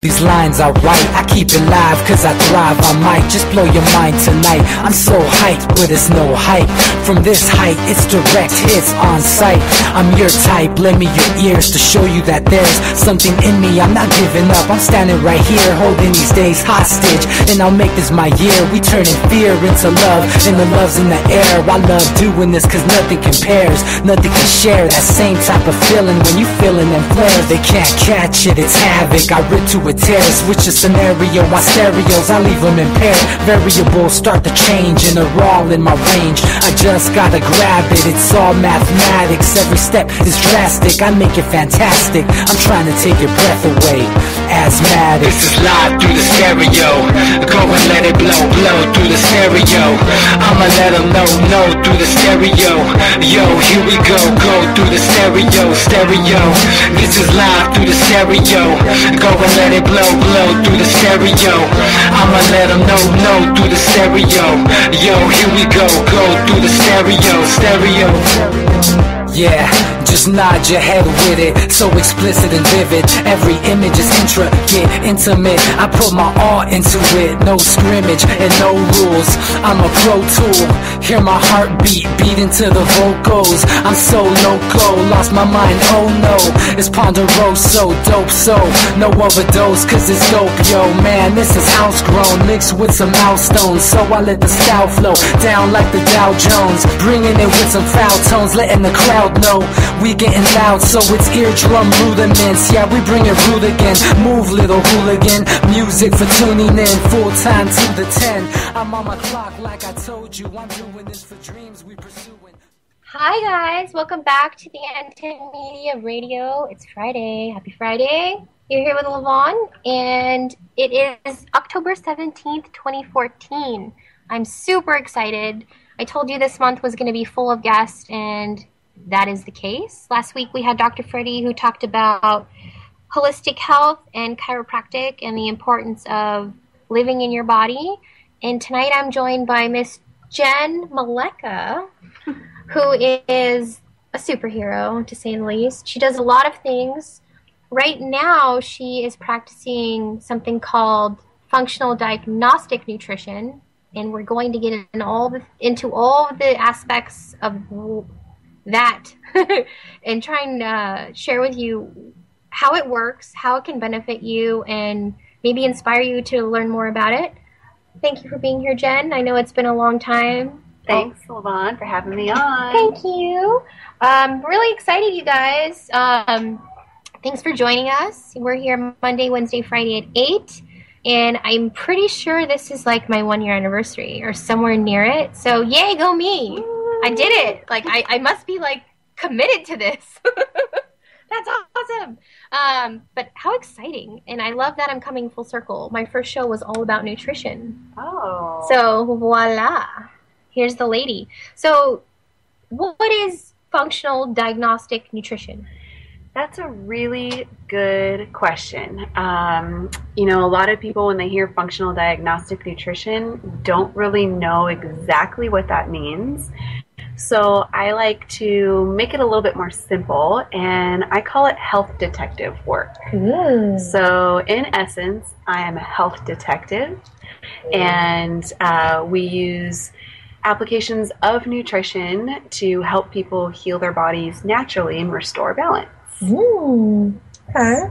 These lines I write, I keep it live cause I thrive. I might just blow your mind tonight. I'm so hyped, but it's no hype. From this height, it's direct hits on sight. I'm your type, lend me your ears to show you that there's something in me. I'm not giving up, I'm standing right here, holding these days hostage. And I'll make this my year. We turning fear into love, and the love's in the air. I love doing this cause nothing compares. Nothing can share that same type of feeling when you feeling them flares. They can't catch it, it's havoc. I rip to a tear, switch a scenario, my stereos, I leave them impaired. Variables start to change and they're all in my range. I just gotta grab it, it's all mathematics. Every step is drastic, I make it fantastic. I'm trying to take your breath away, asthmatic. This is live through the stereo. Go and let it blow, blow through the stereo. I'ma let them know through the stereo. Yo, here we go through the stereo, stereo. This is live through the stereo. Go and let it blow through the stereo. I'ma let them know through the stereo. Yo, here we go through the stereo, stereo. Yeah, just nod your head with it, so explicit and vivid. Every image is intricate, intimate. I put my all into it, no scrimmage and no rules. I'm a pro tool, hear my heartbeat, beat into the vocals. I'm so loco, lost my mind, oh no. It's ponderoso, dope, so no overdose, cause it's dope, yo. Man, this is house grown, mixed with some milestones. So I let the style flow down like the Dow Jones, bringing it with some foul tones, letting the crowd know we getting loud, so it's eardrum rudiments. Yeah, we bring it rude again. Move, little hooligan. Music for tuning in, full time to the 10. I'm on my clock like I told you. I'm doing this for dreams we pursuing. Hi guys, welcome back to the N10 Media Radio. It's Friday. Happy Friday. You're here with Lavonne, and it is October 17th, 2014. I'm super excited. I told you this month was going to be full of guests, and that is the case. Last week we had Dr. Freddie, who talked about holistic health and chiropractic and the importance of living in your body. And tonight I'm joined by Miss Jen Maleka, who is a superhero, to say the least. She does a lot of things. Right now she is practicing something called functional diagnostic nutrition, and we're going to get into all the aspects of that and try and share with you how it works, how it can benefit you, and maybe inspire you to learn more about it. Thank you for being here, Jen. I know it's been a long time. Thanks, Lavonne, for having me on. Thank you. Really excited, you guys. Thanks for joining us. We're here Monday, Wednesday, Friday at 8. And I'm pretty sure this is like my 1-year anniversary or somewhere near it. So yay, go me. I did it. Like, I must be, like, committed to this. That's awesome. But how exciting. And I love that I'm coming full circle. My first show was all about nutrition. Oh. So, voila. Here's the lady. So, what is functional diagnostic nutrition? That's a really good question. A lot of people, when they hear functional diagnostic nutrition, don't really know exactly what that means. So I like to make it a little bit more simple, and I call it health detective work. So in essence, I am a health detective, and we use applications of nutrition to help people heal their bodies naturally and restore balance. Okay.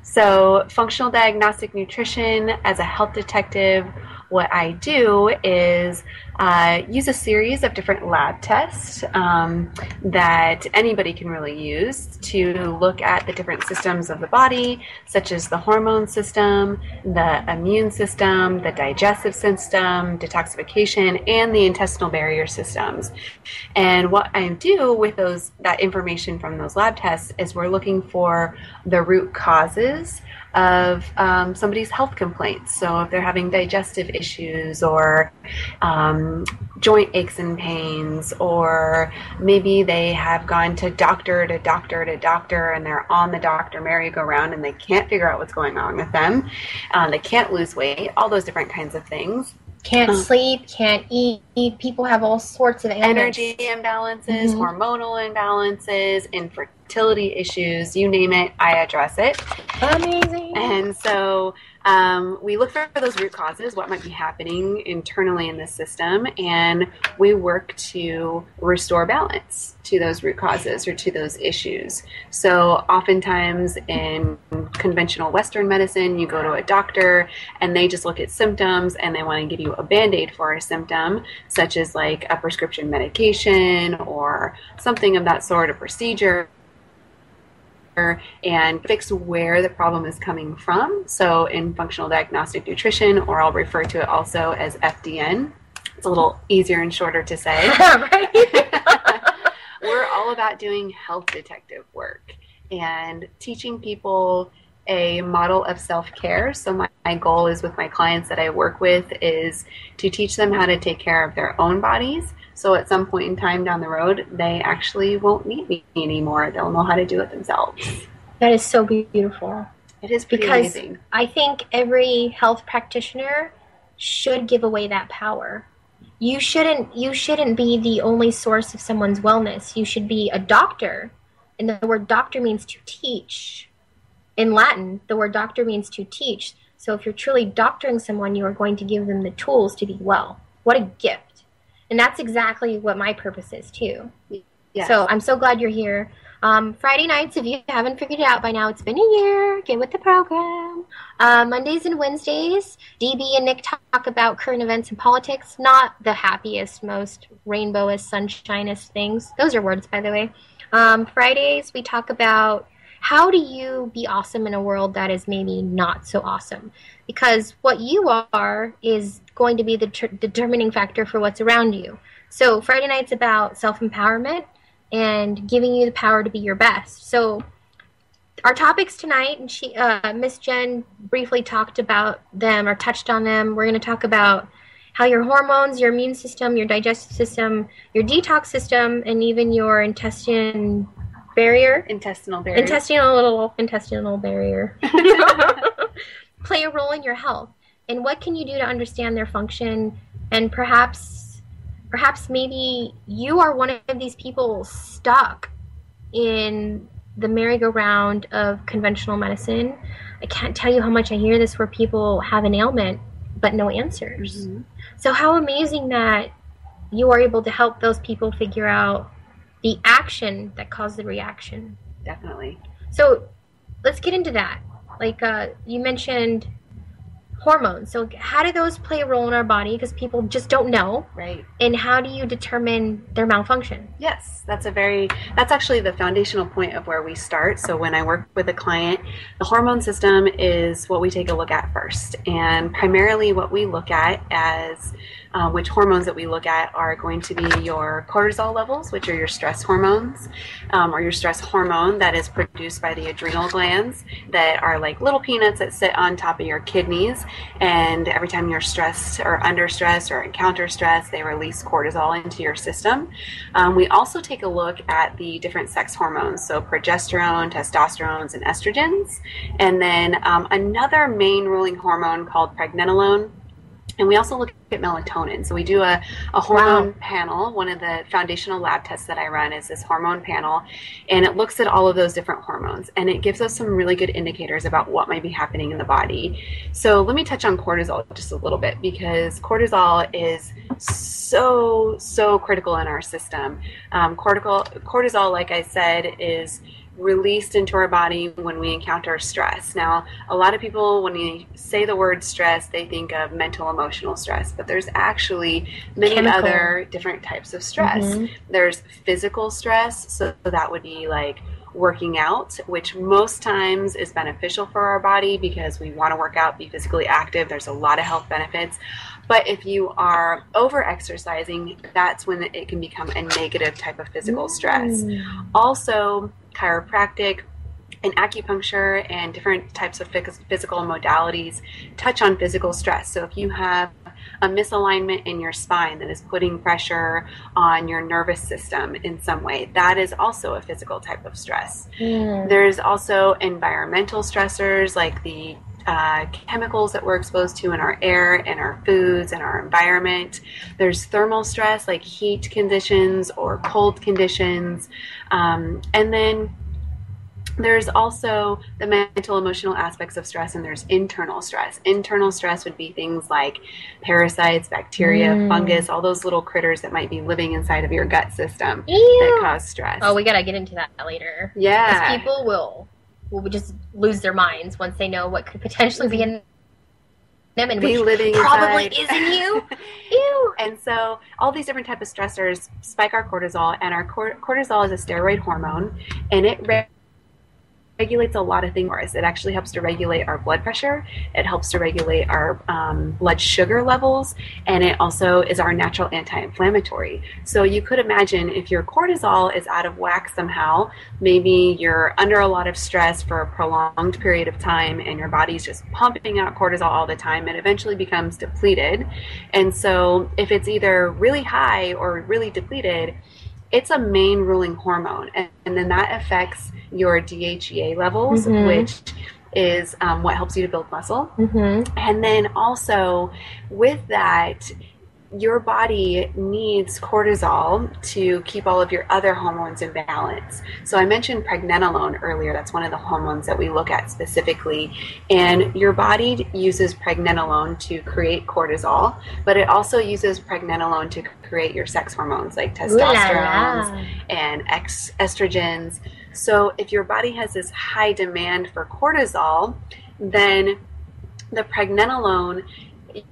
So functional diagnostic nutrition, as a health detective, what I do is use a series of different lab tests that anybody can really use to look at the different systems of the body, such as the hormone system, the immune system, the digestive system, detoxification, and the intestinal barrier systems. And what I do with that information from those lab tests is we're looking for the root causes of somebody's health complaints. So if they're having digestive issues or joint aches and pains, or maybe they have gone to doctor to doctor to doctor and they're on the doctor merry-go-round and they can't figure out what's going on with them. They can't lose weight, all those different kinds of things. Can't sleep, can't eat. People have all sorts of energy imbalances, hormonal imbalances, fertility issues, you name it, I address it. Amazing. And so we look for those root causes, what might be happening internally in the system, and we work to restore balance to those root causes or to those issues. So oftentimes in conventional Western medicine, you go to a doctor and they just look at symptoms and they want to give you a Band-Aid for a symptom, such as like a prescription medication or something of that sort, a procedure, and fix where the problem is coming from. So in functional diagnostic nutrition, or I'll refer to it also as FDN, it's a little easier and shorter to say. We're all about doing health detective work and teaching people a model of self-care. So my goal is with my clients that I work with is to teach them how to take care of their own bodies. So at some point in time down the road, they actually won't need me anymore. They'll know how to do it themselves. That is so beautiful. It is pretty because amazing. I think every health practitioner should give away that power. You shouldn't be the only source of someone's wellness. You should be a doctor. And the word doctor means to teach. In Latin, the word doctor means to teach. So if you're truly doctoring someone, you are going to give them the tools to be well. What a gift. And that's exactly what my purpose is, too. Yes. So I'm so glad you're here. Friday nights, if you haven't figured it out by now, it's been a year. Get with the program. Mondays and Wednesdays, DB and Nick talk about current events and politics. Not the happiest, most rainbowest, sunshinest things. Those are words, by the way. Fridays, we talk about how do you be awesome in a world that is maybe not so awesome? Because what you are is going to be the determining factor for what's around you. So Friday night's about self-empowerment and giving you the power to be your best. So our topics tonight, and Miss Jen briefly talked about them or touched on them. We're going to talk about how your hormones, your immune system, your digestive system, your detox system, and even your intestinal barrier play a role in your health. And what can you do to understand their function? And perhaps maybe you are one of these people stuck in the merry-go-round of conventional medicine. I can't tell you how much I hear this where people have an ailment but no answers. Mm-hmm. So how amazing that you are able to help those people figure out the action that caused the reaction. Definitely. So let's get into that. Like you mentioned hormones. So how do those play a role in our body? Because people just don't know. Right. And how do you determine their malfunction? Yes, that's actually the foundational point of where we start. So when I work with a client, the hormone system is what we take a look at first. And primarily what we look at as which hormones that we look at are going to be your cortisol levels, which are your stress hormones, or your stress hormone that is produced by the adrenal glands that are like little peanuts that sit on top of your kidneys. And every time you're stressed or under stress or encounter stress, they release cortisol into your system. We also take a look at the different sex hormones, so progesterone, testosterone, and estrogens. And then another main ruling hormone called pregnenolone. And we also look at melatonin. So we do a hormone panel. One of the foundational lab tests that I run is this hormone panel. And it looks at all of those different hormones. And it gives us some really good indicators about what might be happening in the body. So let me touch on cortisol just a little bit, because cortisol is so critical in our system. Cortisol, like I said, is released into our body when we encounter stress. Now, a lot of people, when you say the word stress, they think of mental, emotional stress, but there's actually many other different types of stress. Mm-hmm. There's physical stress, so that would be like working out, which most times is beneficial for our body because we want to work out, be physically active. There's a lot of health benefits. But if you are over-exercising, that's when it can become a negative type of physical stress. Also, chiropractic and acupuncture and different types of physical modalities touch on physical stress. So if you have a misalignment in your spine that is putting pressure on your nervous system in some way, that is also a physical type of stress. There's also environmental stressors like the chemicals that we're exposed to in our air and our foods and our environment. There's thermal stress like heat conditions or cold conditions. And then There's also the mental, emotional aspects of stress, and there's internal stress. Internal stress would be things like parasites, bacteria, fungus, all those little critters that might be living inside of your gut system that cause stress. Oh, we gotta get into that later. Yeah. Because people will just lose their minds once they know what could potentially be in them and which living probably inside. is in you. Ew. And so all these different types of stressors spike our cortisol, and our cortisol is a steroid hormone, and it regulates a lot of things for us. It actually helps to regulate our blood pressure. It helps to regulate our blood sugar levels, and it also is our natural anti-inflammatory. So you could imagine if your cortisol is out of whack somehow, maybe you're under a lot of stress for a prolonged period of time and your body's just pumping out cortisol all the time, it eventually becomes depleted. And so if it's either really high or really depleted, it's a main ruling hormone, and then that affects your DHEA levels, which is what helps you to build muscle. And then also with that, your body needs cortisol to keep all of your other hormones in balance. So I mentioned pregnenolone earlier. That's one of the hormones that we look at specifically. And your body uses pregnenolone to create cortisol, but it also uses pregnenolone to create your sex hormones like testosterone and estrogens. So if your body has this high demand for cortisol, then the pregnenolone,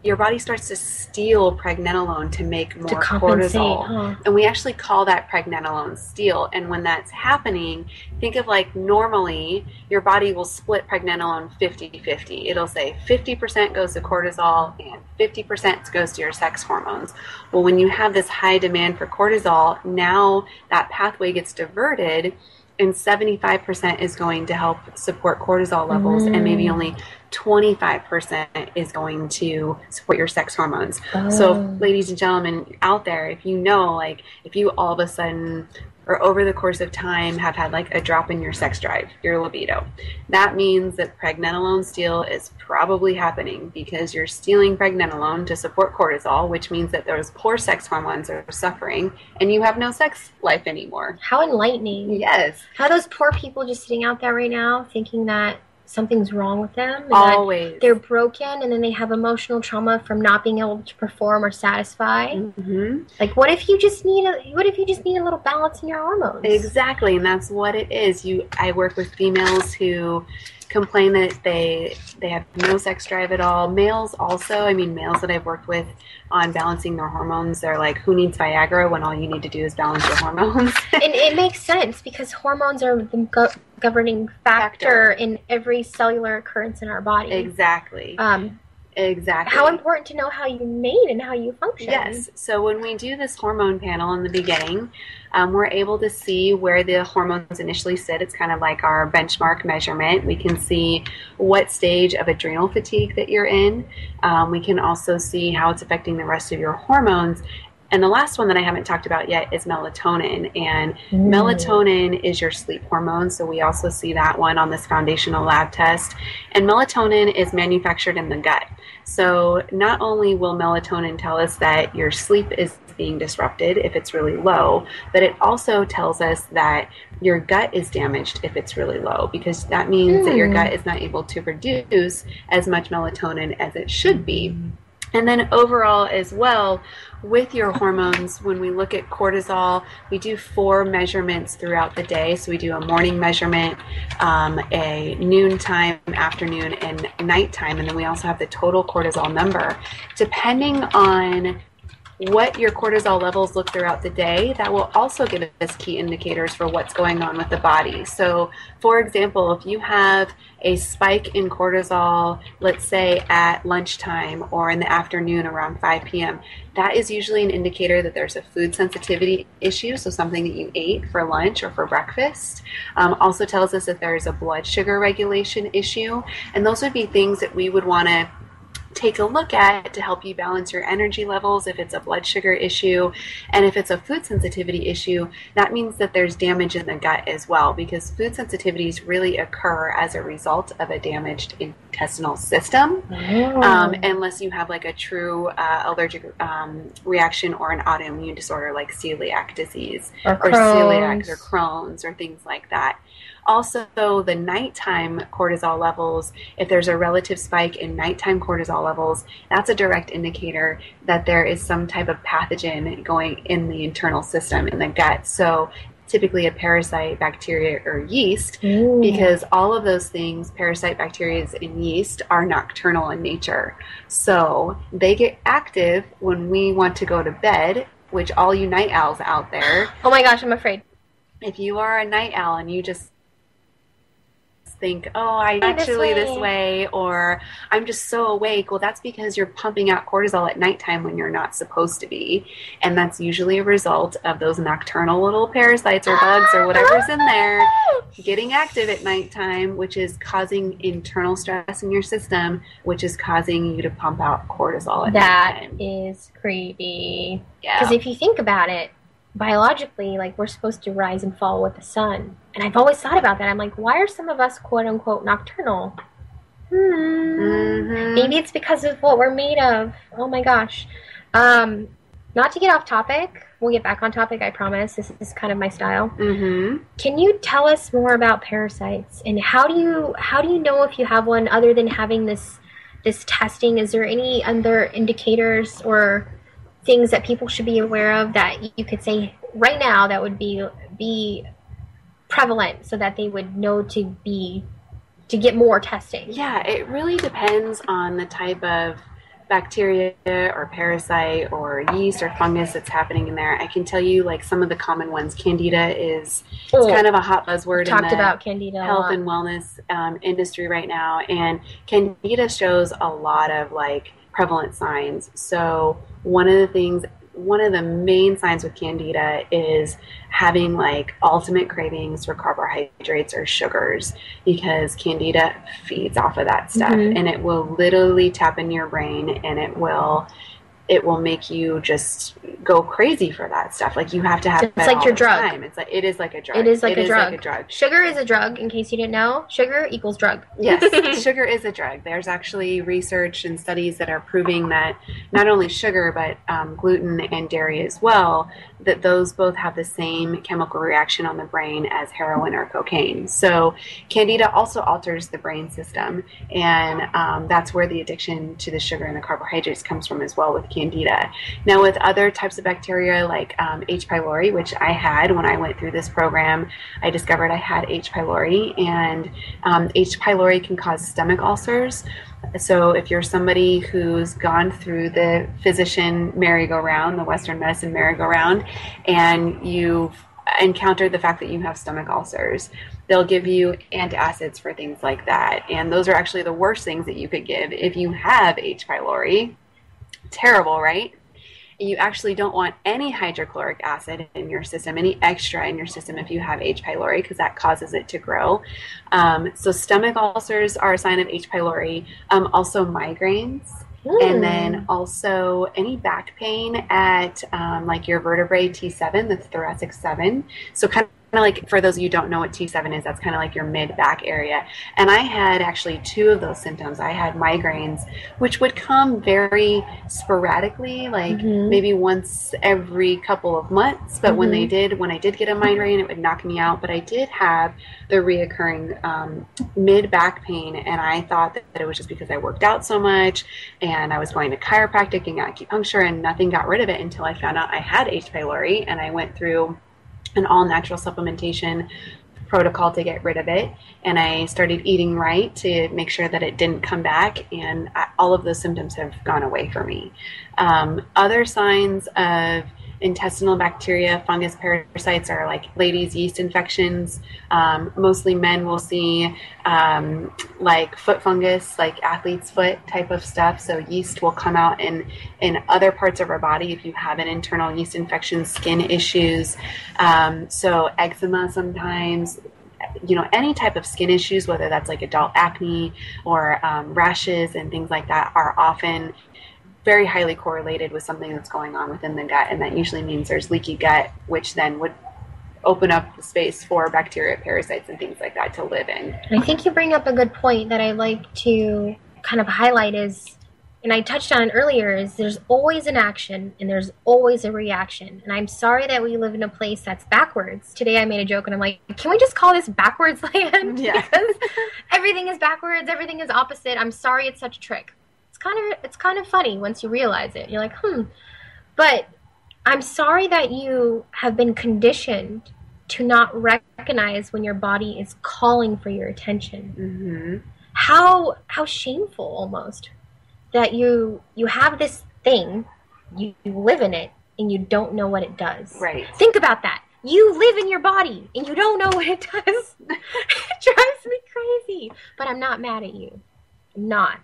your body starts to steal pregnenolone to make more cortisol. And we actually call that pregnenolone steal. And when that's happening, think of like normally your body will split pregnenolone 50-50. It'll say 50% goes to cortisol and 50% goes to your sex hormones. Well, when you have this high demand for cortisol, now that pathway gets diverted, and 75% is going to help support cortisol levels, and maybe only 25% is going to support your sex hormones. So, ladies and gentlemen out there, if you know, like, if you all of a sudden or over the course of time have had like a drop in your sex drive, your libido, that means that pregnenolone steal is probably happening because you're stealing pregnenolone to support cortisol, which means that those poor sex hormones are suffering and you have no sex life anymore. How enlightening. Yes. How those poor people just sitting out there right now thinking that something's wrong with them. And always. That they're broken, and then they have emotional trauma from not being able to perform or satisfy. Like, what if you just need a little balance in your hormones? Exactly, and that's what it is. I work with females who complain that they have no sex drive at all. Males also, I mean, males that I've worked with on balancing their hormones, they're like, who needs Viagra when all you need to do is balance your hormones? And it makes sense because hormones are the governing factor in every cellular occurrence in our body. Exactly. Exactly. How important to know how you're made and how you function. Yes. So when we do this hormone panel in the beginning, we're able to see where the hormones initially sit. It's kind of like our benchmark measurement. We can see what stage of adrenal fatigue that you're in. We can also see how it's affecting the rest of your hormones. And the last one that I haven't talked about yet is melatonin. And melatonin is your sleep hormone, so we also see that one on this foundational lab test. And melatonin is manufactured in the gut. So not only will melatonin tell us that your sleep is being disrupted if it's really low, but it also tells us that your gut is damaged if it's really low, because that means that your gut is not able to produce as much melatonin as it should be. And then overall as well, with your hormones, when we look at cortisol, we do 4 measurements throughout the day. So we do a morning measurement, a noontime, afternoon, and nighttime. And then we also have the total cortisol number. Depending on what your cortisol levels look throughout the day, that will also give us key indicators for what's going on with the body. So, for example, if you have a spike in cortisol, let's say at lunchtime or in the afternoon around 5 p.m., that is usually an indicator that there's a food sensitivity issue, so something that you ate for lunch or for breakfast. Also tells us that there's a blood sugar regulation issue, and those would be things that we would want to take a look at to help you balance your energy levels if it's a blood sugar issue. And if it's a food sensitivity issue, that means that there's damage in the gut as well, because food sensitivities really occur as a result of a damaged intestinal system, unless you have like a true allergic reaction or an autoimmune disorder like celiac disease or celiac or Crohn's or things like that. Also, the nighttime cortisol levels, if there's a relative spike in nighttime cortisol levels, that's a direct indicator that there is some type of pathogen going in the internal system in the gut. So typically a parasite, bacteria, or yeast, because all of those things, parasite, bacteria, and yeast, are nocturnal in nature. So they get active when we want to go to bed, which all you night owls out there. Oh my gosh, I'm afraid. If you are a night owl and you just think, oh, I actually this way, or I'm just so awake, well, that's because you're pumping out cortisol at nighttime when you're not supposed to be. And that's usually a result of those nocturnal little parasites or bugs or whatever's in there getting active at nighttime, which is causing internal stress in your system, which is causing you to pump out cortisol at nighttime. That is creepy. Yeah. Because if you think about it, biologically, like, we're supposed to rise and fall with the sun. And I've always thought about that. I'm like, why are some of us quote unquote nocturnal? Maybe it's because of what we're made of. Oh my gosh. Not to get off topic. We'll get back on topic, I promise. This is kind of my style. Can you tell us more about parasites, and how do you know if you have one other than having this testing? Is there any other indicators or things that people should be aware of that you could say right now that would be prevalent so that they would know to get more testing? Yeah, it really depends on the type of bacteria or parasite or yeast or fungus that's happening in there. I can tell you, like, some of the common ones. Candida is kind of a hot buzzword in about Candida health and wellness industry right now, and Candida shows a lot of like prevalent signs. So one of the main signs with Candida is having like ultimate cravings for carbohydrates or sugars, because Candida feeds off of that stuff, and it will literally tap in your brain, and it will make you just go crazy for that stuff. Like, you have to have it's like your drug. Time. It is like a drug. It is like a drug. Sugar is a drug, in case you didn't know. Sugar equals drug. Yes, sugar is a drug. There's actually research and studies that are proving that not only sugar, but gluten and dairy as well, that those both have the same chemical reaction on the brain as heroin or cocaine. So Candida also alters the brain system, and that's where the addiction to the sugar and the carbohydrates comes from as well with Candida. Now, with other types of bacteria like H. pylori, which I had when I went through this program, I discovered I had H. pylori, and H. pylori can cause stomach ulcers. So if you're somebody who's gone through the physician merry-go-round, the Western medicine merry-go-round, and you've encountered the fact that you have stomach ulcers, they'll give you antacids for things like that. And those are actually the worst things that you could give if you have H. pylori. Terrible, right? You actually don't want any hydrochloric acid in your system, any extra in your system if you have H. pylori, because that causes it to grow. So stomach ulcers are a sign of H. pylori. Also migraines. And then also any back pain at like your vertebrae T7, the thoracic 7. So kind of like, for those of you who don't know what T7 is, that's kind of like your mid-back area. And I had actually 2 of those symptoms. I had migraines, which would come very sporadically, like maybe once every couple of months. But when I did get a migraine, it would knock me out. But I did have the reoccurring mid-back pain, and I thought that it was just because I worked out so much, and I was going to chiropractic and acupuncture, and nothing got rid of it until I found out I had H. pylori, and I went through an all-natural supplementation protocol to get rid of it, and I started eating right to make sure that it didn't come back, and all of those symptoms have gone away for me. Other signs of intestinal bacteria, fungus, parasites are like ladies' yeast infections. Mostly men will see like foot fungus, like athlete's foot type of stuff. So yeast will come out in other parts of our body if you have an internal yeast infection, skin issues. So eczema sometimes, any type of skin issues, whether that's like adult acne or rashes and things like that, are often very highly correlated with something that's going on within the gut, and that usually means there's leaky gut, which then would open up the space for bacteria, parasites, and things like that to live in. I think you bring up a good point that I like to kind of highlight is and I touched on it earlier, is there's always an action and there's always a reaction. And I'm sorry that we live in a place that's backwards. Today I made a joke and I'm like, can we just call this backwards land? Yeah. Because everything is backwards, everything is opposite. I'm sorry it's such a trick. It's kind of funny once you realize it. You're like, But I'm sorry that you have been conditioned to not recognize when your body is calling for your attention. Mm-hmm. How shameful almost that you have this thing, you live in it, and you don't know what it does. Right. Think about that. You live in your body, and you don't know what it does. It drives me crazy. But I'm not mad at you. I'm not.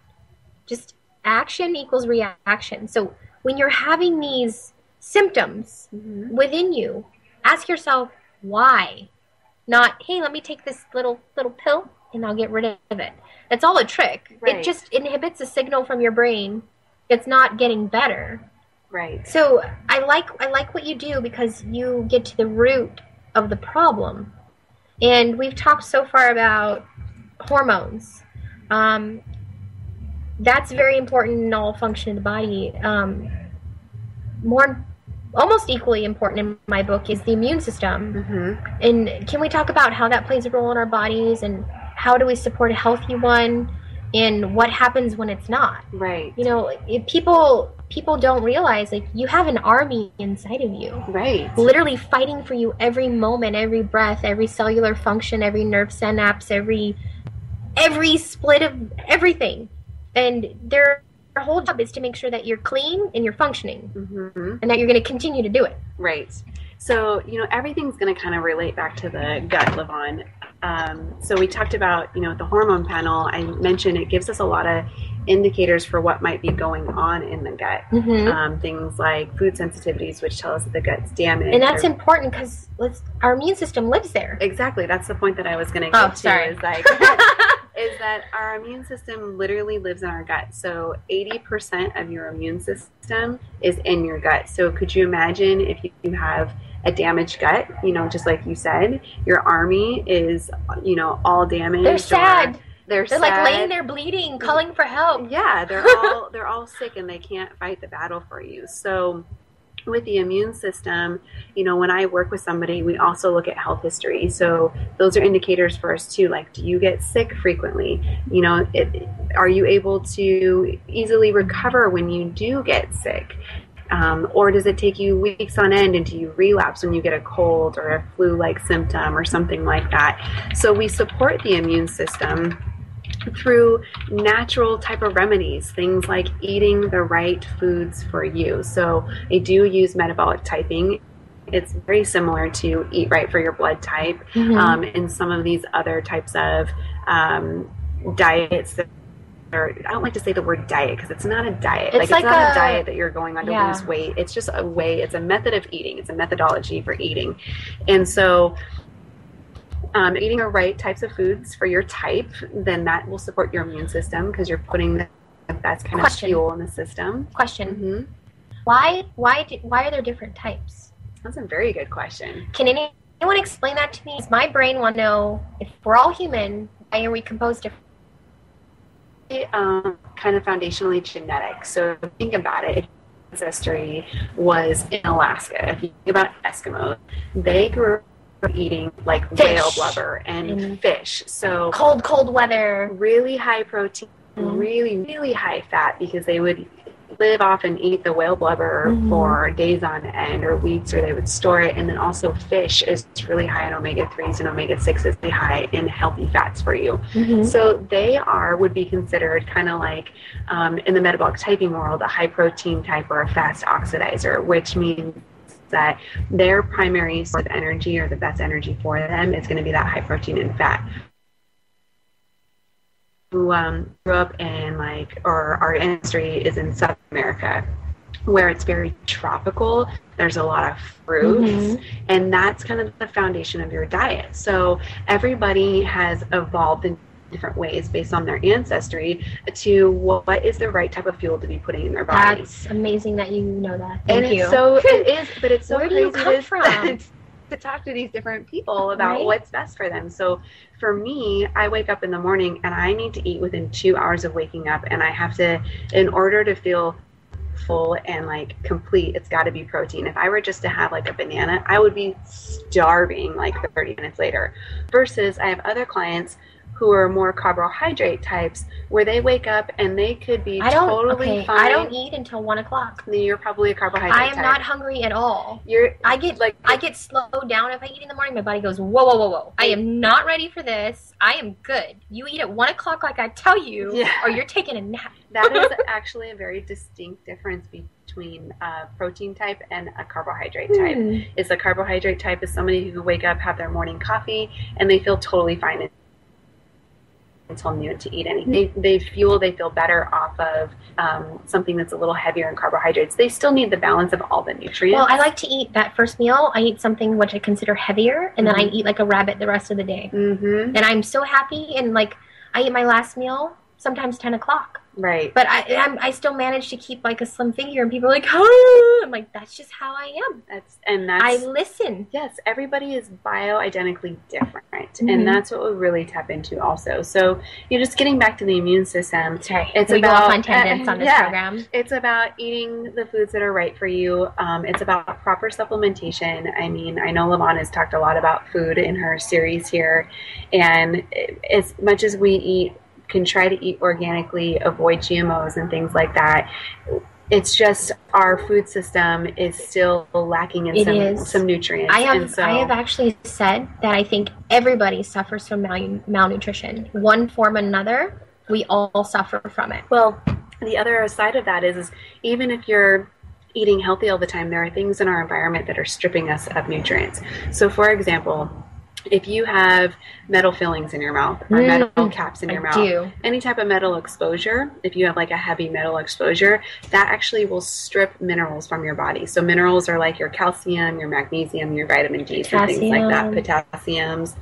Just action equals reaction. So when you're having these symptoms within you, ask yourself, why? Not, hey, let me take this little pill, and I'll get rid of it. It's all a trick. Right. It just inhibits a signal from your brain. It's not getting better. Right. So I like what you do because you get to the root of the problem. And we've talked so far about hormones. That's very important in all function of the body. Almost equally important in my book is the immune system. Mm-hmm. And can we talk about how that plays a role in our bodies and how do we support a healthy one and what happens when it's not? Right. You know, people don't realize, like, you have an army inside of you. Right. Literally fighting for you every moment, every breath, every cellular function, every nerve synapse, every split of everything. And their whole job is to make sure that you're clean and you're functioning, and that you're going to continue to do it. Right. So, everything's going to kind of relate back to the gut, Lavonne. So we talked about, the hormone panel. I mentioned it gives us a lot of indicators for what might be going on in the gut. Things like food sensitivities, which tell us that the gut's damaged. And that's important because our immune system lives there. Exactly. That's the point that I was going to get to. Sorry. Is that our immune system literally lives in our gut. So 80% of your immune system is in your gut. So could you imagine if you have a damaged gut, just like you said, your army is, all damaged. They're sad. They're sad. Like laying there bleeding, calling for help. Yeah, they're all sick and they can't fight the battle for you. So with the immune system, when I work with somebody, we also look at health history. So those are indicators for us too. Like, do you get sick frequently? Are you able to easily recover when you do get sick? Or does it take you weeks on end until you relapse when you get a cold or a flu-like symptom or something like that? So we support the immune system through natural type of remedies, things like eating the right foods for you. So I do use metabolic typing. It's very similar to eat right for your blood type, and some of these other types of diets that I don't like to say the word diet because it's not a diet. It's not a diet that you're going on to lose weight. It's just a way. It's a method of eating. It's a methodology for eating. And so eating the right types of foods for your type, then that will support your immune system because you're putting the best kind of fuel in the system. Question. Why are there different types? That's a very good question. Can anyone explain that to me? Does my brain want to know, if we're all human, why are we composed differently? Kind of foundationally genetic. So think about it. Ancestry was in Alaska. If you think about Eskimos, they grew up eating like whale blubber and fish. So cold weather, really high protein, really, really high fat, because they would live off and eat the whale blubber for days on end or weeks, or they would store it. And then also fish is really high in omega-3s and omega-6s, really high in healthy fats for you. So they would be considered kind of like in the metabolic typing world, a high protein type or a fast oxidizer, which means that their primary source of energy, or the best energy for them, is going to be that high protein and fat. Who grew up in or our ancestry is in South America, where it's very tropical. There's a lot of fruits, and that's kind of the foundation of your diet. So everybody has evolved in different ways based on their ancestry to what is the right type of fuel to be putting in their body. That's amazing that you know that. Thank you. So it is, but it's so Where crazy. do you come from? to talk to these different people about what's best for them. So for me, I wake up in the morning and I need to eat within 2 hours of waking up, and I have to, in order to feel full and like complete, it's got to be protein. If I were just to have like a banana, I would be starving like 30 minutes later. Versus I have other clients who are more carbohydrate types, where they wake up and they could be totally fine. I don't eat until 1 o'clock. You're probably a carbohydrate type. type. I am not hungry at all. I get slowed down if I eat in the morning. My body goes, whoa, whoa, whoa, whoa. I am not ready for this. I am good. You eat at 1 o'clock like I tell you, or you're taking a nap. That is actually a very distinct difference between a protein type and a carbohydrate type. Is a carbohydrate type is somebody who wake up, have their morning coffee, and they feel totally fine until noon to eat anything. They feel better off of something that's a little heavier in carbohydrates. They still need the balance of all the nutrients. Well, I like to eat that first meal. I eat something which I consider heavier, and then I eat like a rabbit the rest of the day. And I'm so happy, and like I eat my last meal sometimes 10 o'clock. Right. But I still manage to keep like a slim figure, and people are like, oh, I'm like, that's just how I am. I listen. Yes, everybody is bio-identically different, and that's what we really tap into also. So you're just getting back to the immune system. It's we about, go off on tangents on this program. It's about eating the foods that are right for you. It's about proper supplementation. I mean, I know Lavonne has talked a lot about food in her series here, and as much as we can try to eat organically, avoid GMOs and things like that, it's just our food system is still lacking in some nutrients. I have actually said that I think everybody suffers from malnutrition. One form or another, we all suffer from it. Well, the other side of that is even if you're eating healthy all the time, there are things in our environment that are stripping us of nutrients. So for example, if you have metal fillings in your mouth or metal caps in your mouth, any type of metal exposure, if you have like a heavy metal exposure, that actually will strip minerals from your body. So minerals are like your calcium, your magnesium, your vitamin D, and things like that, potassiums.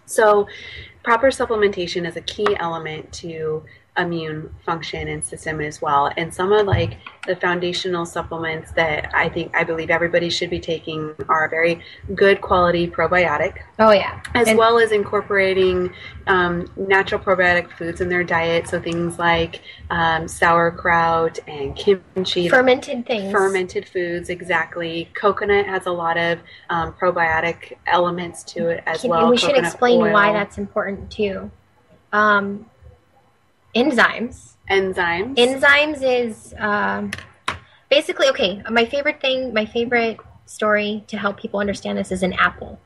So proper supplementation is a key element to immune function and system as well. And some of like the foundational supplements that I believe everybody should be taking are a very good quality probiotic. Oh yeah. As well as incorporating natural probiotic foods in their diet. So things like sauerkraut and kimchi. Fermented things. Fermented foods, exactly. Coconut has a lot of probiotic elements to it as well. And we should explain why that's important too. Enzymes is basically, okay, my favorite story to help people understand this is an apple.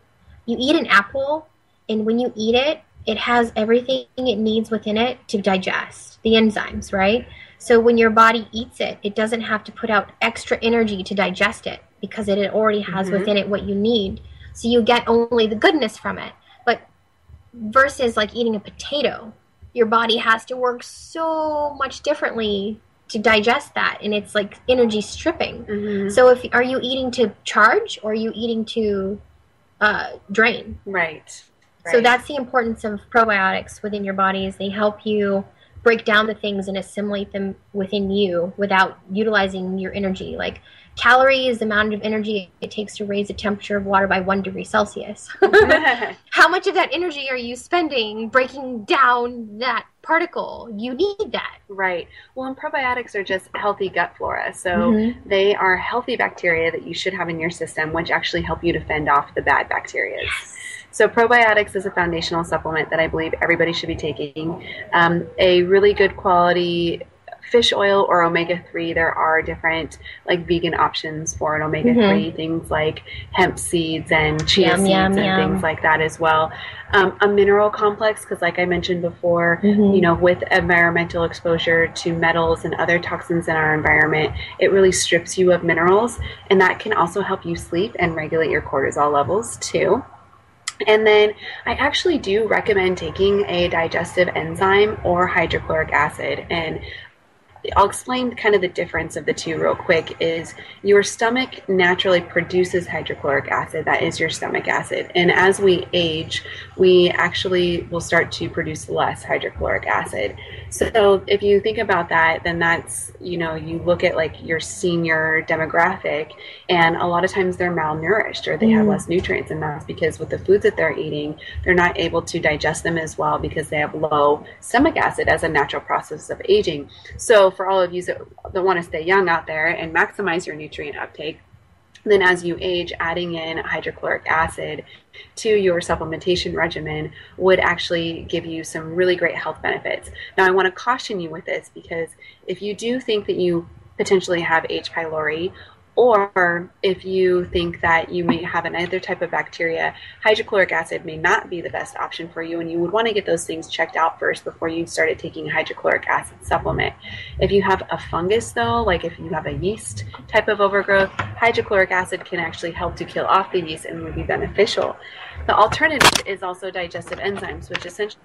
You eat an apple, and when you eat it, it has everything it needs within it to digest, the enzymes, right? So when your body eats it, it doesn't have to put out extra energy to digest it because it already has within it what you need. So you get only the goodness from it. But versus like eating a potato, your body has to work so much differently to digest that, and it's like energy stripping. So are you eating to charge, or are you eating to drain? Right. So that's the importance of probiotics within your body, is they help you break down the things and assimilate them within you without utilizing your energy. Like calorie is the amount of energy it takes to raise the temperature of water by 1 degree Celsius. How much of that energy are you spending breaking down that particle? You need that. Right. Well, and probiotics are just healthy gut flora. So they are healthy bacteria that you should have in your system, which actually help you to fend off the bad bacteria. Yes. So probiotics is a foundational supplement that I believe everybody should be taking. A really good quality fish oil or omega-3, there are different like vegan options for an omega-3, things like hemp seeds and chia seeds and things like that as well. A mineral complex, because like I mentioned before, you know, with environmental exposure to metals and other toxins in our environment, it really strips you of minerals, and that can also help you sleep and regulate your cortisol levels too. And then I actually do recommend taking a digestive enzyme or hydrochloric acid. And I'll explain kind of the difference of the two real quick. Is your stomach naturally produces hydrochloric acid. That is your stomach acid. And as we age, we actually will start to produce less hydrochloric acid. So if you think about that, then that's, you look at like your senior demographic, and a lot of times they're malnourished or they have less nutrients. And that's because with the foods that they're eating, they're not able to digest them as well because they have low stomach acid as a natural process of aging. So for all of you that want to stay young out there and maximize your nutrient uptake, then as you age, adding in hydrochloric acid to your supplementation regimen would actually give you some really great health benefits. Now, I want to caution you with this, because if you do think that you potentially have H. pylori, or if you think that you may have another type of bacteria, hydrochloric acid may not be the best option for you, and you would want to get those things checked out first before you started taking a hydrochloric acid supplement. If you have a fungus, though, like if you have a yeast type of overgrowth, hydrochloric acid can actually help to kill off the yeast and would be beneficial. The alternative is also digestive enzymes, which essentially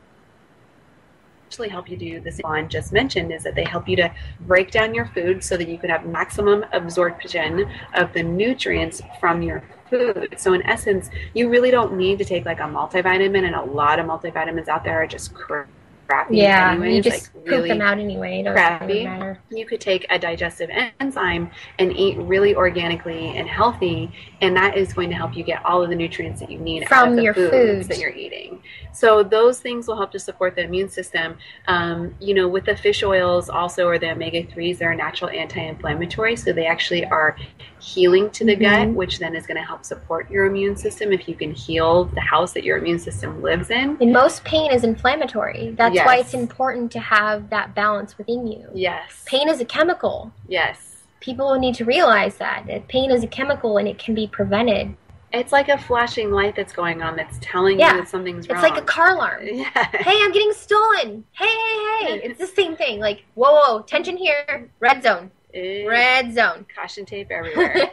help you do this Lavonne just mentioned, is that they help you to break down your food so that you could have maximum absorption of the nutrients from your food. So in essence, you really don't need to take like a multivitamin, and a lot of multivitamins out there are just crappy. Yeah, anyways, you just like poop really them out anyway. It doesn't crappy. really matter. You could take a digestive enzyme and eat really organically and healthy, and that is going to help you get all of the nutrients that you need From out of the your foods food that you're eating. So those things will help to support the immune system. With the fish oils also, or the omega-3s, they're a natural anti-inflammatory, so they actually are healing to the gut, which then is going to help support your immune system if you can heal the house that your immune system lives in. And most pain is inflammatory. That's Yes. why it's important to have that balance within you. Yes. Pain is a chemical. Yes. People need to realize that pain is a chemical and it can be prevented. It's like a flashing light that's going on that's telling you that something's wrong. It's like a car alarm. Yeah. Hey, I'm getting stolen. Hey. It's the same thing. Like, whoa, tension here. Red zone. Red zone. Caution tape everywhere.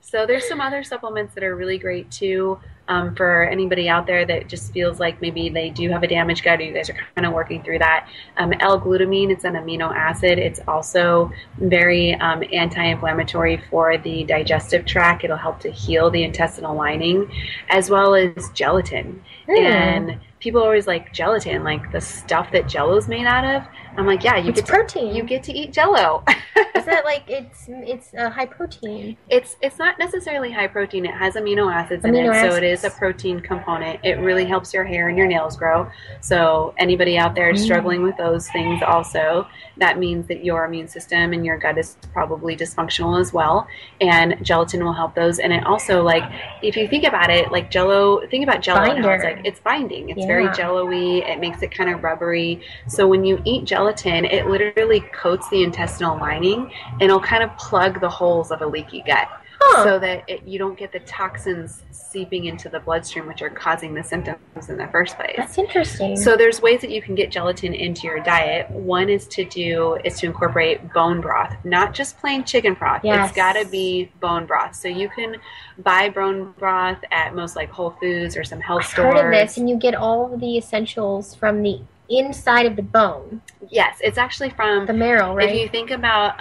So there's some other supplements that are really great too, for anybody out there that just feels like maybe they do have a damaged gut, or you guys are kind of working through that. L-glutamine, it's an amino acid. It's also very anti-inflammatory for the digestive tract. It'll help to heal the intestinal lining, as well as gelatin. And people always like gelatin, like the stuff that Jello's made out of. I'm like, yeah, it's protein. You get to eat Jello. Is that like it's high protein? It's not necessarily high protein. It has amino acids in it, so it is a protein component. It really helps your hair and your nails grow. So anybody out there struggling with those things also, that means that your immune system and your gut is probably dysfunctional as well. And gelatin will help those. And it also, like, if you think about it, like Jello, think about Jello. And how it's like, it's binding. It's very Jello-y. It makes it kind of rubbery. So when you eat gelatin, it literally coats the intestinal lining, and it'll kind of plug the holes of a leaky gut. So that you don't get the toxins seeping into the bloodstream, which are causing the symptoms in the first place. That's interesting. So there's ways that you can get gelatin into your diet. One is to incorporate bone broth, not just plain chicken broth. Yes. It's got to be bone broth. So you can buy bone broth at most like Whole Foods or some health stores. I've heard of this, and you get all of the essentials from the inside of the bone. Yes, it's actually from the marrow, right? If you think about,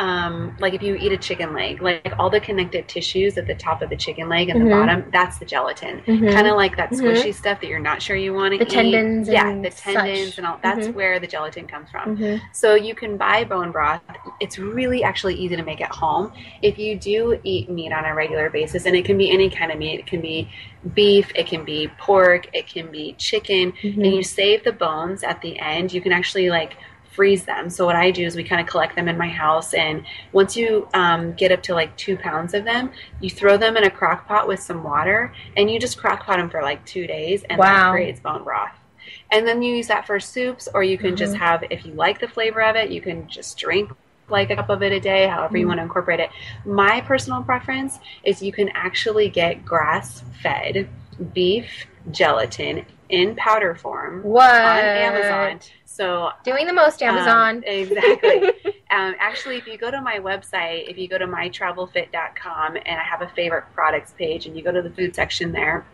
like if you eat a chicken leg, like all the connective tissues at the top of the chicken leg and the bottom, that's the gelatin. Kind of like that squishy stuff that you're not sure you want to eat. The tendons and the tendons such. And all. That's where the gelatin comes from. So you can buy bone broth. It's really actually easy to make at home. If you do eat meat on a regular basis, and it can be any kind of meat, it can be beef, it can be pork, it can be chicken, and you save the bones at the end, you can actually like freeze them. So what I do is we kind of collect them in my house, and once you get up to like 2 pounds of them, you throw them in a crock pot with some water, and you just crock pot them for like 2 days, and that creates bone broth. And then you use that for soups, or you can just have, if you like the flavor of it, you can just drink like a cup of it a day, however you want to incorporate it. My personal preference is you can actually get grass-fed beef gelatin in powder form on Amazon. So doing the most, Amazon. Exactly. Actually, if you go to my website, if you go to mytravelfit.com, and I have a favorite products page, and you go to the food section there,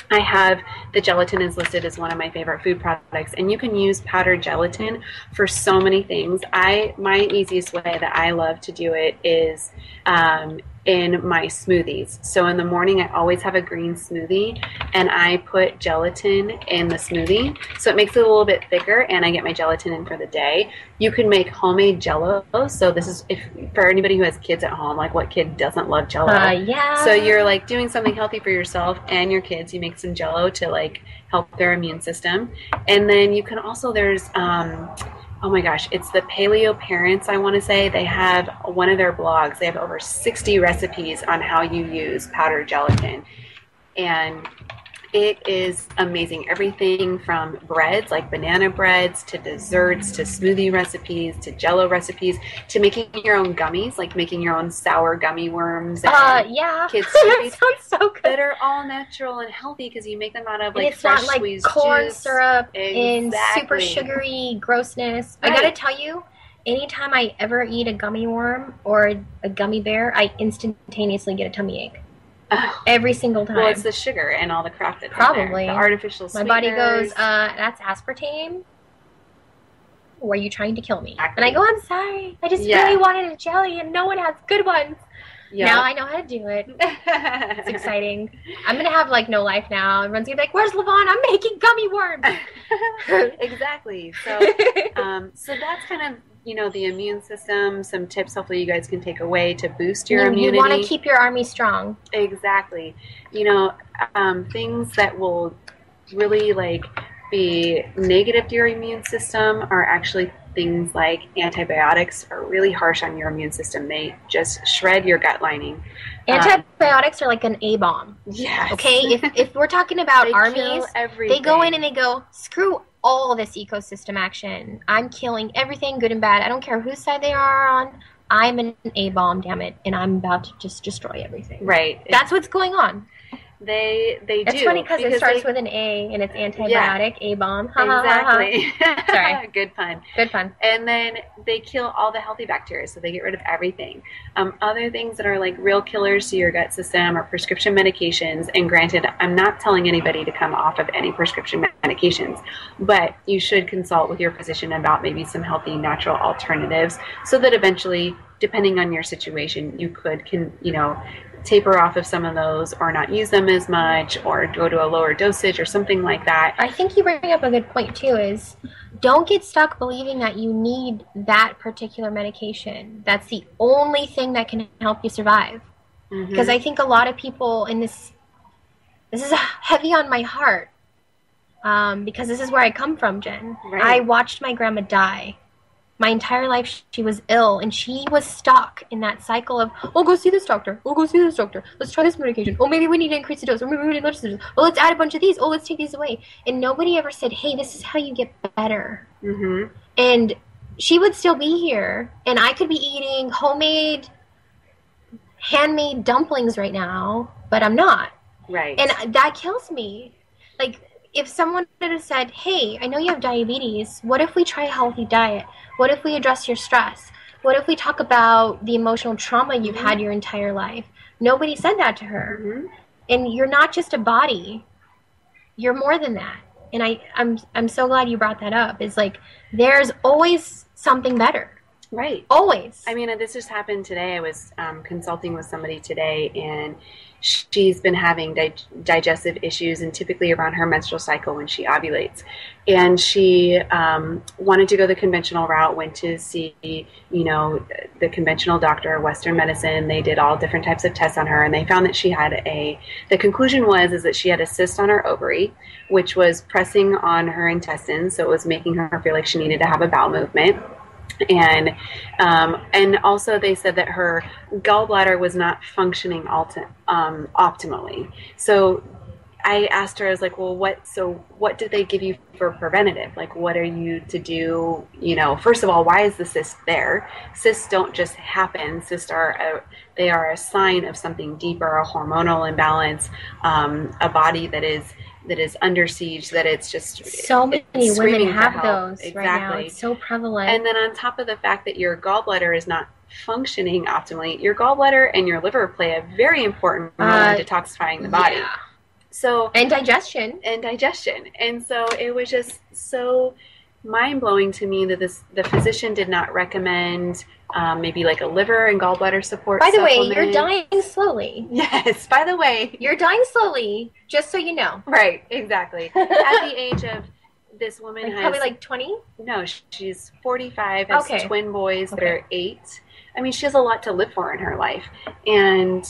I have the gelatin is listed as one of my favorite food products, and you can use powdered gelatin for so many things. My easiest way that I love to do it is in my smoothies. So in the morning, I always have a green smoothie, and I put gelatin in the smoothie, so it makes it a little bit thicker, and I get my gelatin in for the day. You can make homemade Jello. So this is for anybody who has kids at home. Like, what kid doesn't love Jello? Yeah. So you're like doing something healthy for yourself and your kids. You make some Jello to like help their immune system, and then you can also oh my gosh, it's the Paleo Parents, I want to say. They have one of their blogs. They have over 60 recipes on how you use powdered gelatin. And it is amazing. Everything from breads, like banana breads, to desserts, to smoothie recipes, to Jello recipes, to making your own gummies, like making your own sour gummy worms. And yeah. Kids' That sounds so good. That are all natural and healthy because you make them out of like it's fresh not like squeezed corn juice. syrup and Exactly. super sugary grossness. Right. I gotta tell you, anytime I ever eat a gummy worm or a gummy bear, I instantaneously get a tummy ache. Oh. Every single time. Well, it's the sugar and all the crap that's Probably. in there. The artificial My sweeteners. body goes, that's aspartame. Or are you trying to kill me? Exactly. And I go, I'm sorry. I just Yeah. really wanted a jelly, and no one has good ones. Yeah. Now I know how to do it. It's exciting. I'm going to have, like, no life now. Everyone's going to be like, where's Lavonne? I'm making gummy worms. Exactly. So, so that's kind of, the immune system, some tips hopefully you guys can take away to boost your immunity. You want to keep your army strong. Exactly. Things that will really, like, be negative to your immune system are actually things like antibiotics are really harsh on your immune system. They just shred your gut lining. Antibiotics are like an A-bomb. Yes. Okay? If we're talking about They armies, kill everything. they go in and they go, screw all this ecosystem action. I'm killing everything good and bad. I don't care whose side they are on. I'm an A-bomb, damn it, and I'm about to just destroy everything. Right. That's what's going on. They It's do. funny because it starts with an A and it's antibiotic, A-bomb. Ha, ha, ha, ha. Exactly. Sorry. Good pun. Good pun. And then they kill all the healthy bacteria, so they get rid of everything. Other things that are like real killers to your gut system are prescription medications. And granted, I'm not telling anybody to come off of any prescription medications, but you should consult with your physician about maybe some healthy natural alternatives so that eventually, depending on your situation, you can taper off of some of those or not use them as much or go to a lower dosage or something like that. I think you bring up a good point too, is don't get stuck believing that you need that particular medication. That's the only thing that can help you survive. Because I think a lot of people in this is heavy on my heart, because this is where I come from, Jen. Right. I watched my grandma die. My entire life, she was ill, and she was stuck in that cycle of, oh, go see this doctor. Oh, go see this doctor. Let's try this medication. Oh, maybe we need to increase the dose. Or maybe we need to increase the dose. Oh, let's add a bunch of these. Oh, let's take these away. And nobody ever said, hey, this is how you get better. And she would still be here, and I could be eating homemade, handmade dumplings right now, but I'm not. Right. And that kills me. Like, if someone had have said, hey, I know you have diabetes, what if we try a healthy diet? What if we address your stress? What if we talk about the emotional trauma you've had your entire life? Nobody said that to her. And you're not just a body. You're more than that. And I'm so glad you brought that up. It's like, there's always something better. Right. Always. I mean, this just happened today. I was consulting with somebody today, and she's been having digestive issues, and typically around her menstrual cycle when she ovulates. And she wanted to go the conventional route, went to see, the conventional doctor, Western medicine. They did all different types of tests on her, and they found that she had the conclusion is that she had a cyst on her ovary, which was pressing on her intestines, so it was making her feel like she needed to have a bowel movement. And also they said that her gallbladder was not functioning optimally. So I asked her, I was like, well, what did they give you for preventative? Like, what are you to do? First of all, why is the cyst there? Cysts don't just happen. Cysts they are a sign of something deeper, a hormonal imbalance, a body that is under siege, that it's just so many women have those exactly. right now. It's so prevalent. And then on top of the fact that your gallbladder is not functioning optimally, your gallbladder and your liver play a very important role in detoxifying the body. Yeah. So And digestion. And so it was just so mind-blowing to me that the physician did not recommend maybe like a liver and gallbladder support By the supplement. way, you're dying slowly. Yes, by the way. You're dying slowly, just so you know. Right, exactly. At the age of, this woman has... Probably like 20? No, she's 45, has Okay. twin boys that are 8. I mean, she has a lot to live for in her life. And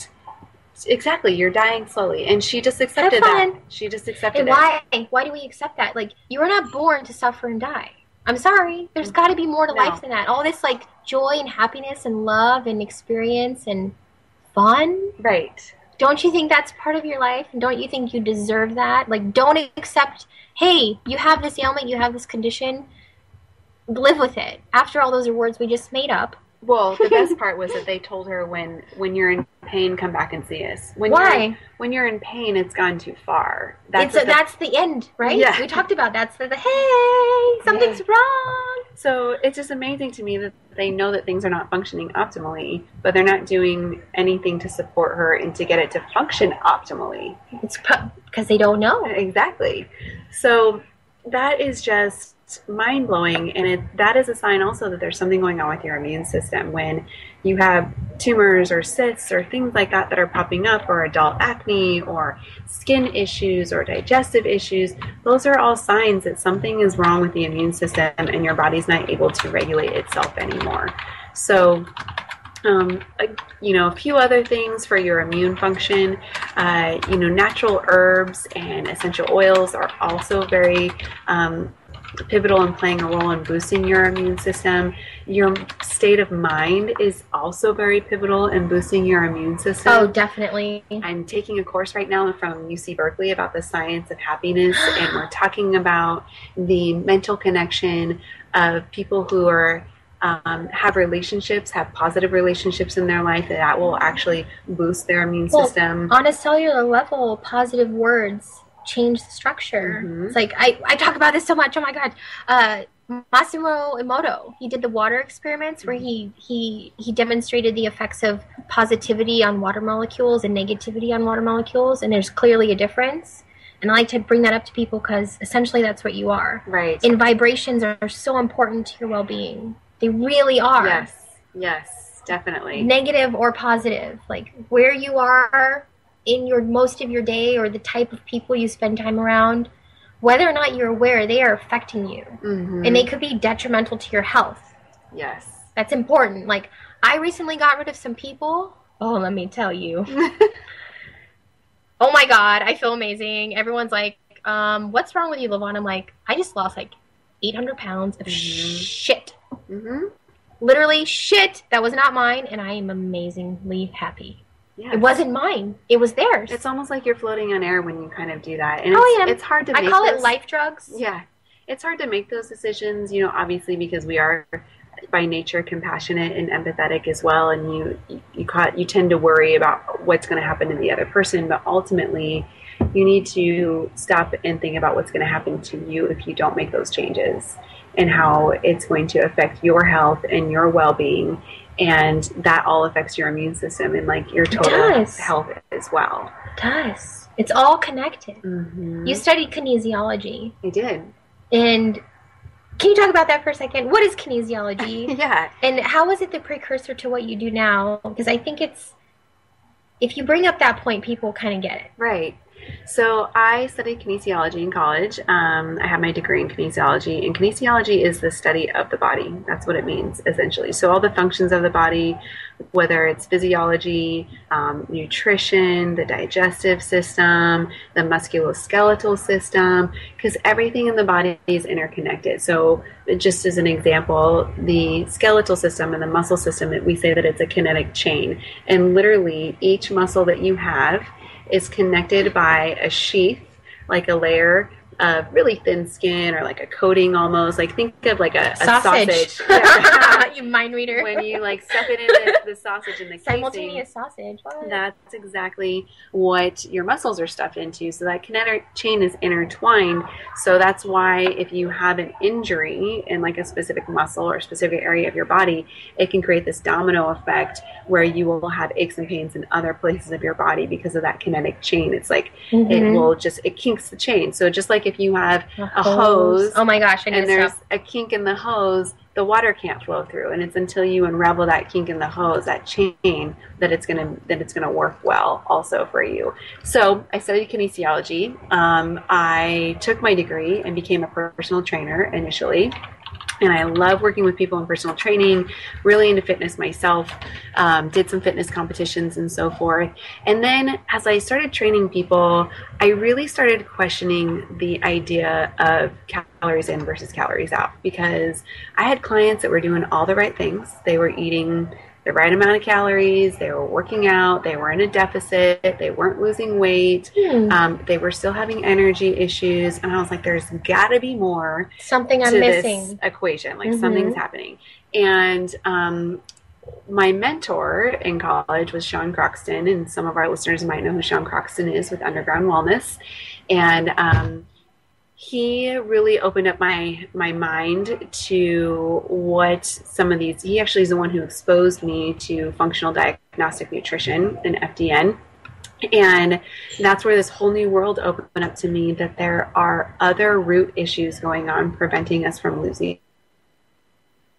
exactly, you're dying slowly. And she just accepted that. She just accepted And why? Why do we accept that? Like, you were not born to suffer and die. I'm sorry. There's got to be more to life than that. All this, like, joy and happiness and love and experience and fun. Right. Don't you think that's part of your life? And don't you think you deserve that? Like, don't accept, hey, you have this ailment, you have this condition. Live with it. After all, those are words we just made up. Well, the best part was that they told her when you're in pain, come back and see us. Why? When you're in pain, it's gone too far. That's the end, right? Yeah. We talked about that's the hey, something's wrong. So it's just amazing to me that they know that things are not functioning optimally, but they're not doing anything to support her and to get it to function optimally. It's because they don't know. Exactly. So that is just mind-blowing, and that is a sign also that there's something going on with your immune system. When you have tumors or cysts or things like that are popping up, or adult acne or skin issues or digestive issues, those are all signs that something is wrong with the immune system and your body's not able to regulate itself anymore. So a few other things for your immune function. Natural herbs and essential oils are also very pivotal in playing a role in boosting your immune system. Your state of mind is also very pivotal in boosting your immune system. Oh, definitely. I'm taking a course right now from UC Berkeley about the science of happiness, and we're talking about the mental connection of people who are have relationships, have positive relationships in their life, that will actually boost their immune system. On a cellular level, positive words change the structure. Mm-hmm. It's like, I talk about this so much. Oh my God. Massimo Emoto, he did the water experiments where he demonstrated the effects of positivity on water molecules and negativity on water molecules. And there's clearly a difference. And I like to bring that up to people because essentially that's what you are. Right. And vibrations are so important to your well-being. They really are. Yes, definitely. Negative or positive. Like where you are in most of your day, or the type of people you spend time around, whether or not you're aware, they are affecting you. Mm-hmm. And they could be detrimental to your health. Yes. That's important. Like, I recently got rid of some people. Oh, let me tell you. Oh my God, I feel amazing. Everyone's like, what's wrong with you, Lavonne? I'm like, I just lost like 800 pounds of shit. Mm-hmm. Literally shit that was not mine, and I am amazingly happy. Yeah. It wasn't mine. It was theirs. It's almost like you're floating on air when you kind of do that. And it's hard to make I call it life drugs. Yeah. It's hard to make those decisions, obviously, because we are by nature compassionate and empathetic as well, and you tend to worry about what's going to happen to the other person, but ultimately you need to stop and think about what's going to happen to you if you don't make those changes, and how it's going to affect your health and your well-being. And that all affects your immune system and like your total health as well. It does. It's all connected. Mm-hmm. You studied kinesiology. I did. And can you talk about that for a second? What is kinesiology? Yeah. And how is it the precursor to what you do now? Because I think if you bring up that point, people kind of get it. Right. So I studied kinesiology in college. I have my degree in kinesiology, and kinesiology is the study of the body. That's what it means, essentially. So all the functions of the body, whether it's physiology, nutrition, the digestive system, the musculoskeletal system, because everything in the body is interconnected. So just as an example, the skeletal system and the muscle system, we say that it's a kinetic chain. And literally each muscle that you have is connected by a sheath, like a layer really thin skin or like a coating almost. Like think of like a sausage. Yeah. You mind reader. When you like stuff it in the sausage in the simultaneous casing, sausage. What? that's exactly what your muscles are stuffed into. So that kinetic chain is intertwined. So that's why if you have an injury in like a specific muscle or specific area of your body, it can create this domino effect where you will have aches and pains in other places of your body because of that kinetic chain. It's like it kinks the chain. So just like if you have a hose, oh my gosh, and there's a kink in the hose, the water can't flow through, and it's until you unravel that kink in the hose, that chain, that it's gonna work well also for you. So I studied kinesiology. I took my degree and became a personal trainer initially. And I love working with people in personal training, really into fitness myself, did some fitness competitions and so forth. And then as I started training people, I really started questioning the idea of calories in versus calories out, because I had clients that were doing all the right things. They were eating the right amount of calories, they were working out, they were in a deficit, they weren't losing weight, they were still having energy issues, and I was like, there's got to be more something I'm missing this equation, like something's happening. And my mentor in college was Sean Croxton, and some of our listeners might know who Sean Croxton is with Underground Wellness, and he really opened up my mind to what some of these, he actually is the one who exposed me to functional diagnostic nutrition and FDN. And that's where this whole new world opened up to me, that there are other root issues going on preventing us from losing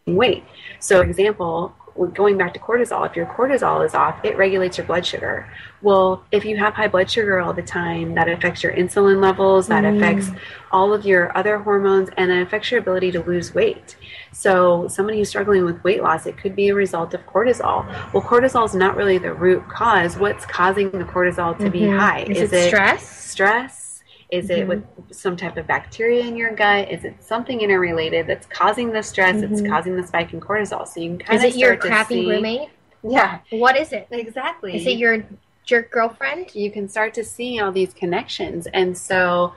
weight. So, for example, going back to cortisol, if your cortisol is off, it regulates your blood sugar. Well, if you have high blood sugar all the time, that affects your insulin levels, that affects all of your other hormones, and it affects your ability to lose weight. So somebody who's struggling with weight loss, it could be a result of cortisol. Well, cortisol is not really the root cause. What's causing the cortisol to be high? Is it stress? Stress? Is it with some type of bacteria in your gut? Is it something interrelated that's causing the stress? It's causing the spike in cortisol. So you can kind of Is it your crappy roommate? Yeah. What is it? Exactly. Is it your jerk girlfriend? You can start to see all these connections. And so,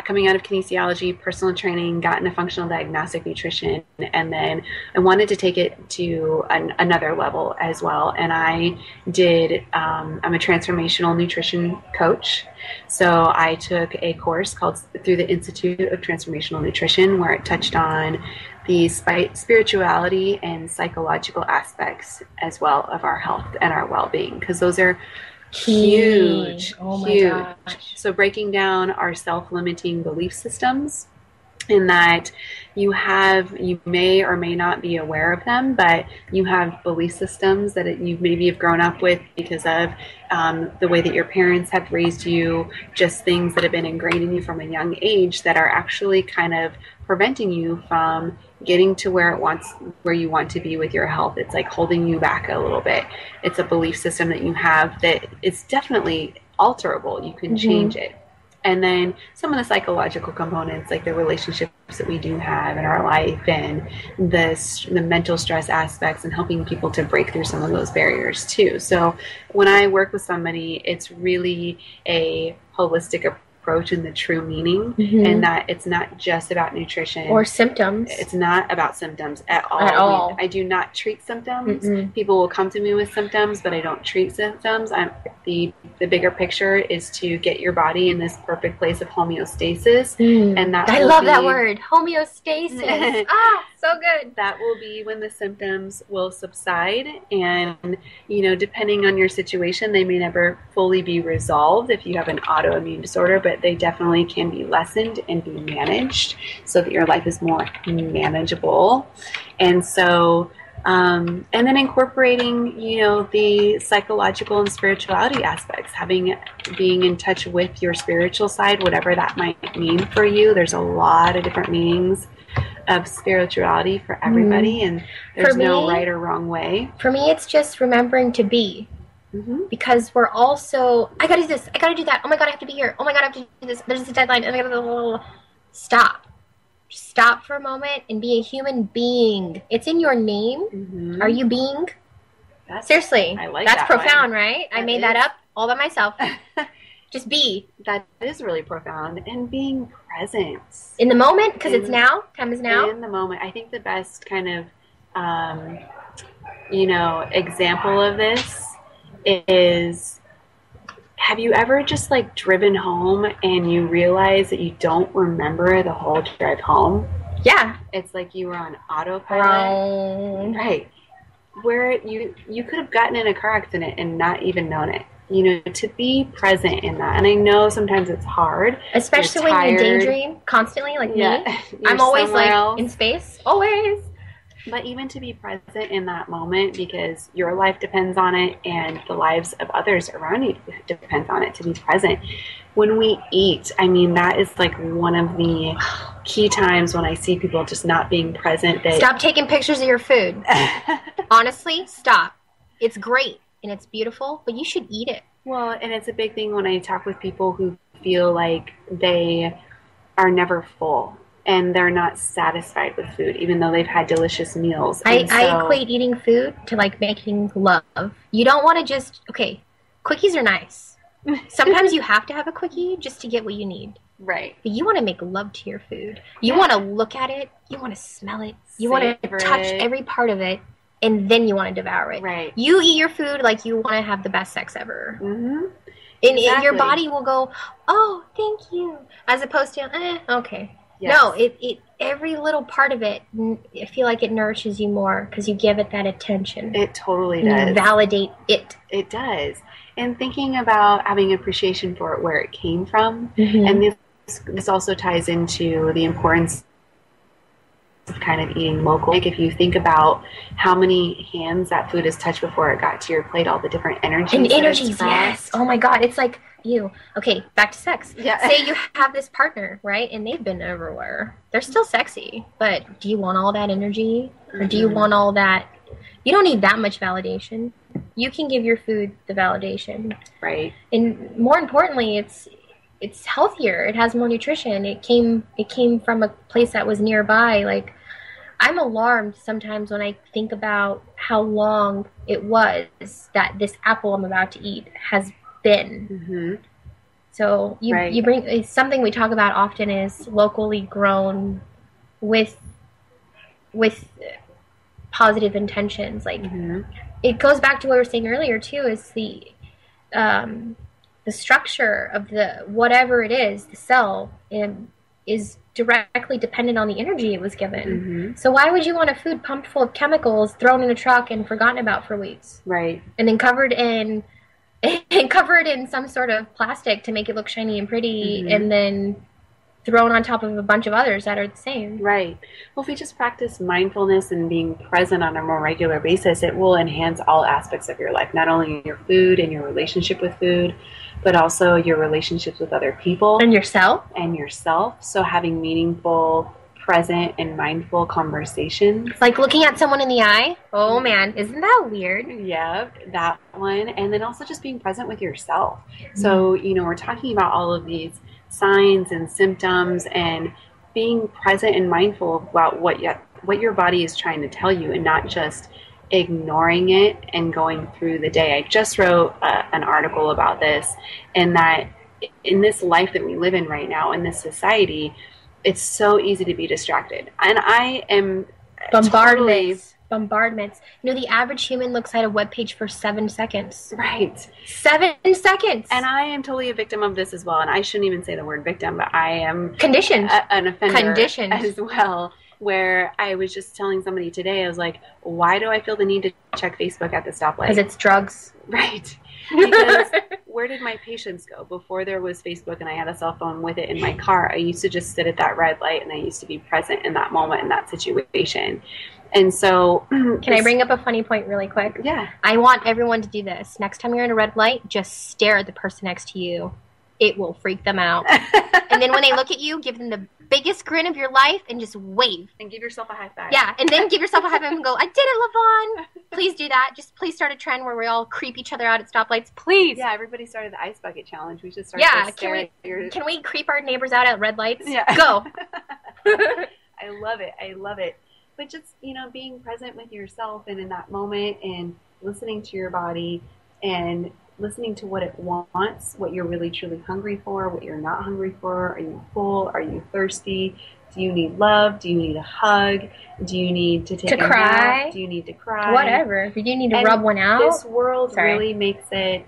coming out of kinesiology, personal training, got into functional diagnostic nutrition, and then I wanted to take it to another level as well. And I did, I'm a transformational nutrition coach. So I took a course called through the Institute of Transformational Nutrition, where it touched on the spirituality and psychological aspects as well of our health and our well-being, because those are huge. Gosh. So breaking down our self-limiting belief systems, in that you may or may not be aware of them, but you have belief systems that you maybe have grown up with because of the way that your parents have raised you, just things that have been ingrained in you from a young age that are actually kind of preventing you from getting to where you want to be with your health. It's like holding you back a little bit. It's a belief system that you have that it's definitely alterable. You can change it. And then some of the psychological components, like the relationships that we do have in our life, and the mental stress aspects, and helping people to break through some of those barriers too. So when I work with somebody, it's really a holistic approach in the true meaning, and that it's not just about nutrition or symptoms. It's not about symptoms at all. I do not treat symptoms. People will come to me with symptoms, but I don't treat symptoms. The bigger picture is to get your body in this perfect place of homeostasis, and I love that word, homeostasis. So good. That will be when the symptoms will subside, and depending on your situation, they may never fully be resolved if you have an autoimmune disorder, but they definitely can be lessened and be managed so that your life is more manageable. And so and then incorporating, the psychological and spirituality aspects, being in touch with your spiritual side, whatever that might mean for you. There's a lot of different meanings of spirituality for everybody, and there's no right or wrong way. For me, it's just remembering to be. Because we're also, I gotta do this, I gotta do that, oh my god, I have to be here, oh my god, I have to do this, there's a deadline, and I gotta stop. Stop for a moment and be a human being. It's in your name. Are you being? Seriously, I like that's that profound, one. right? I made that up all by myself. Just be. That is really profound. And being present. In the moment, because it's now. Time is now. In the moment. I think the best kind of, example of this is, have you ever just like driven home and you realize that you don't remember the whole drive home? Yeah. It's like you were on autopilot. Right. Where you could have gotten in a car accident and not even known it. To be present in that. And I know sometimes it's hard. Especially when you daydream constantly, like me. I'm always like else. In space. Always. But even to be present in that moment, because your life depends on it and the lives of others around you depends on it, to be present. When we eat, I mean, that is like one of the key times when I see people just not being present. Stop taking pictures of your food. Honestly, stop. It's great and it's beautiful, but you should eat it. Well, and it's a big thing when I talk with people who feel like they are never full. And they're not satisfied with food, even though they've had delicious meals. I equate eating food to like making love. You don't want to just, quickies are nice. Sometimes you have to have a quickie just to get what you need. Right. But you want to make love to your food. You want to look at it. You want to smell it. You want to touch every part of it. And then you want to devour it. Right. You eat your food like you want to have the best sex ever. Mm-hmm. And your body will go, oh, thank you. As opposed to, okay. Yes. No, it every little part of it, I feel like it nourishes you more because you give it that attention. It totally does. You validate it. It does. And thinking about having appreciation for it, where it came from, and this also ties into the importance of kind of eating local. Like if you think about how many hands that food has touched before it got to your plate, all the different energies. And energies, yes. Oh my God, it's like you. Okay, back to sex. Yeah. Say you have this partner, right? And they've been everywhere. They're still sexy, but do you want all that energy? Or do you want all that? You don't need that much validation. You can give your food the validation. Right. And more importantly, it's healthier. It has more nutrition. It came from a place that was nearby. Like, I'm alarmed sometimes when I think about how long it was that this apple I'm about to eat has been. Mm-hmm. So you bring, it's something we talk about often is locally grown with positive intentions. Like it goes back to what we were saying earlier too, is the structure of the whatever it is, the cell, is directly dependent on the energy it was given. So why would you want a food pumped full of chemicals, thrown in a truck, and forgotten about for weeks? Right. And then covered in some sort of plastic to make it look shiny and pretty, and then thrown on top of a bunch of others that are the same. Right. Well, if we just practice mindfulness and being present on a more regular basis, it will enhance all aspects of your life, not only your food and your relationship with food, but also your relationships with other people. And yourself. So having meaningful, present, and mindful conversations. Like looking at someone in the eye. Oh, man. Isn't that weird? Yep, that one. And then also just being present with yourself. So, we're talking about all of these signs and symptoms and being present and mindful about what your body is trying to tell you, and not just ignoring it and going through the day. I just wrote an article about this, and that in this life that we live in right now, in this society, it's so easy to be distracted. And I am bombardments. The average human looks at a webpage for 7 seconds. Right. 7 seconds. And I am totally a victim of this as well. And I shouldn't even say the word victim, but I am conditioned. An offender as well. Where I was just telling somebody today, I was like, why do I feel the need to check Facebook at the stoplight? Because it's drugs. Right. Because where did my patience go? Before there was Facebook and I had a cell phone with it in my car, I used to just sit at that red light and I used to be present in that moment, in that situation. And so... Can I bring up a funny point really quick? Yeah. I want everyone to do this. Next time you're in a red light, just stare at the person next to you. It will freak them out. And then when they look at you, give them the biggest grin of your life and just wave. And give yourself a high five. Yeah, and then give yourself a high five and go, I did it, Lavonne. Please do that. Just please start a trend where we all creep each other out at stoplights. Please. Yeah, everybody started the ice bucket challenge. We should start can we creep our neighbors out at red lights? Yeah. Go. I love it. But just, being present with yourself and in that moment and listening to your body and listening to what it wants, what you're really truly hungry for, what you're not hungry for. Are you full? Are you thirsty? Do you need love? Do you need a hug? Do you need to take a cry? nap? Do you need to cry? Whatever. Do you need to rub one out? This world really makes it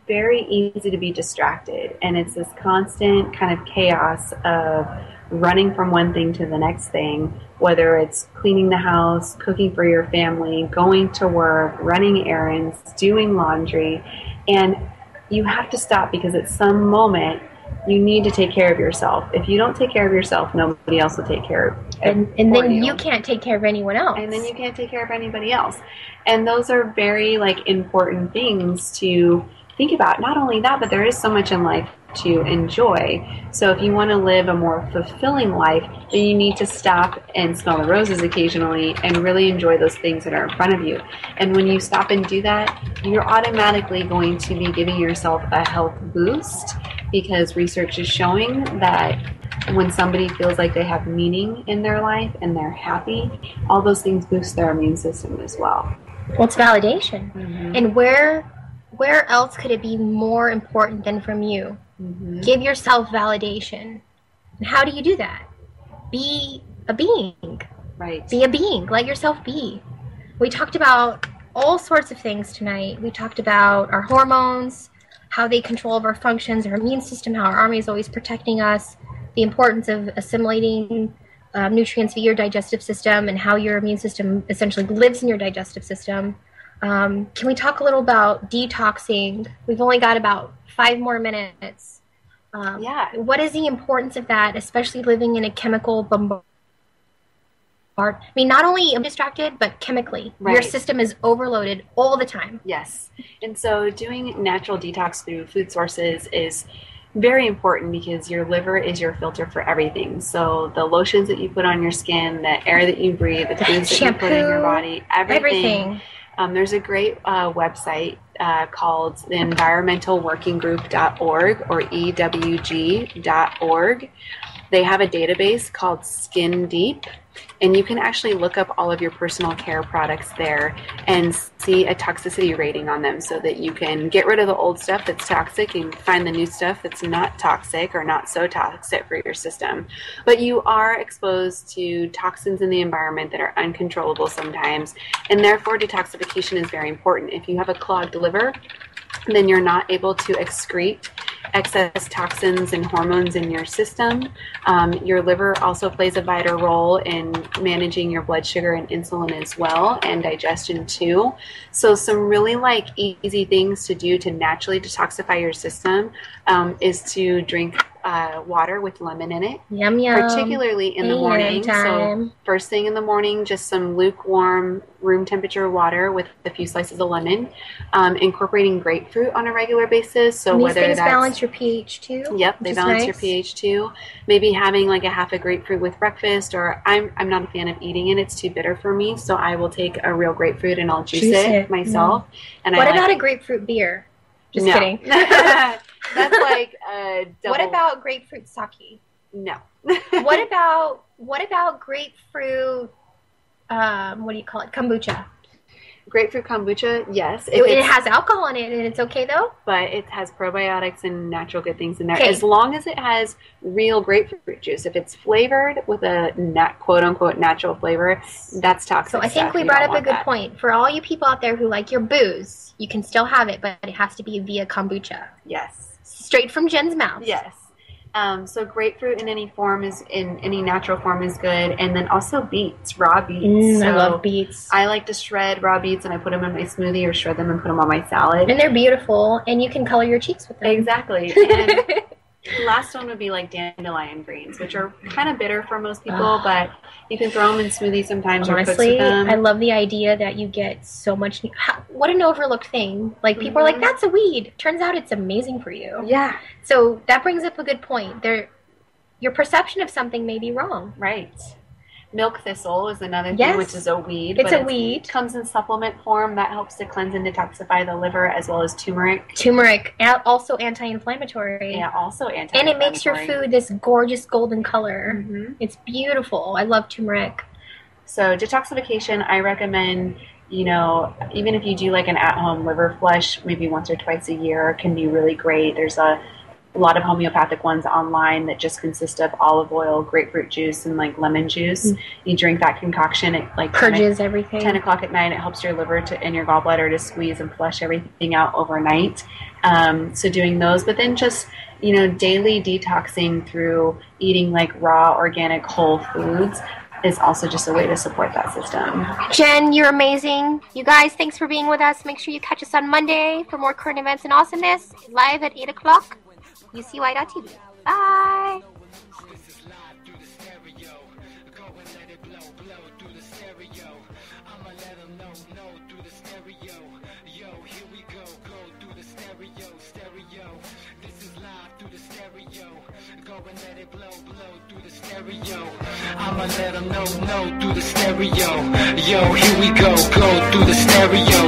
very easy to be distracted, and it's this constant kind of chaos of running from one thing to the next thing, whether it's cleaning the house, cooking for your family, going to work, running errands, doing laundry, and you have to stop because at some moment you need to take care of yourself. If you don't take care of yourself, nobody else will take care of and then you can't take care of anyone else. And then you can't take care of anybody else. And those are very important things to think about. Not only that, but there is so much in life to enjoy. So if you want to live a more fulfilling life, then you need to stop and smell the roses occasionally and really enjoy those things that are in front of you. And when you stop and do that, you're automatically going to be giving yourself a health boost, because research is showing that when somebody feels like they have meaning in their life and they're happy, all those things boost their immune system as well. Well, it's validation. Mm-hmm. And where else could it be more important than from you? Mm-hmm. Give yourself validation. And how do you do that? Be a being. Right. Be a being. Let yourself be. We talked about all sorts of things tonight. We talked about our hormones, how they control our functions, our immune system, how our army is always protecting us, the importance of assimilating nutrients via your digestive system, and how your immune system essentially lives in your digestive system. Can we talk a little about detoxing? We've only got about 5 more minutes. What is the importance of that, especially living in a chemical bombardment? I mean, not only distracted, but chemically. Right. Your system is overloaded all the time. Yes. And so doing natural detox through food sources is very important, because your liver is your filter for everything. So the lotions that you put on your skin, the air that you breathe, the foods that you put in your body, everything. There's a great website called the environmentalworkinggroup.org, or EWG.org. They have a database called Skin Deep, and you can actually look up all of your personal care products there and see a toxicity rating on them, so that you can get rid of the old stuff that's toxic and find the new stuff that's not toxic or not so toxic for your system. But you are exposed to toxins in the environment that are uncontrollable sometimes, and therefore detoxification is very important. If you have a clogged liver, then you're not able to excrete excess toxins and hormones in your system. Your liver also plays a vital role in managing your blood sugar and insulin as well, and digestion too. So some really easy things to do to naturally detoxify your system is to drink water with lemon in it. Yum, yum. Particularly in the morning. So first thing in the morning, just some lukewarm room temperature water with a few slices of lemon. Incorporating grapefruit on a regular basis. So and these whether things that's balance your pH too. Yep, they balance your pH too. Maybe having a half a grapefruit with breakfast, or I'm not a fan of eating it. It's too bitter for me, so I will take a real grapefruit and I'll juice it myself. No. And what about a grapefruit beer? Just kidding. That's a double. What about grapefruit sake? No. What about grapefruit? What do you call it? Kombucha. Grapefruit kombucha, yes. It has alcohol in it, and it's okay though? But it has probiotics and natural good things in there. Okay. As long as it has real grapefruit juice. If it's flavored with a quote-unquote natural flavor, that's toxic. So I think we brought up a good point. For all you people out there who like your booze, you can still have it, but it has to be via kombucha. Yes. Straight from Jen's mouth. Yes. So grapefruit in any natural form is good, and then also beets, raw beets. I love beets. I like to shred raw beets, and I put them in my smoothie, or shred them and put them on my salad. And they're beautiful, and you can color your cheeks with them. Exactly. And last one would be dandelion greens, which are kind of bitter for most people, but you can throw them in smoothies sometimes. Honestly, or cook with them. I love the idea that you get so much. What an overlooked thing! People are like, "That's a weed." Turns out it's amazing for you. Yeah. So that brings up a good point. Your perception of something may be wrong. Right. Milk thistle is another thing, which is a weed. It's a weed. It comes in supplement form. That helps to cleanse and detoxify the liver, as well as turmeric. Turmeric, also anti-inflammatory. Yeah, also anti-inflammatory. And it makes your food this gorgeous golden color. Mm-hmm. It's beautiful. I love turmeric. So detoxification, I recommend even if you do like an at-home liver flush, maybe once or twice a year, can be really great. There's a lot of homeopathic ones online that just consist of olive oil, grapefruit juice, and like lemon juice. You drink that concoction, it like purges everything. 10 o'clock at night, it helps your liver and your gallbladder to squeeze and flush everything out overnight. So doing those, but then just daily detoxing through eating like raw, organic, whole foods is also just a way to support that system. Jen, you're amazing. You guys, thanks for being with us. Make sure you catch us on Monday for more current events and awesomeness, live at 8 o'clock, UCY.tv. Bye! I'ma let them know through the stereo. Yo, here we go through the stereo.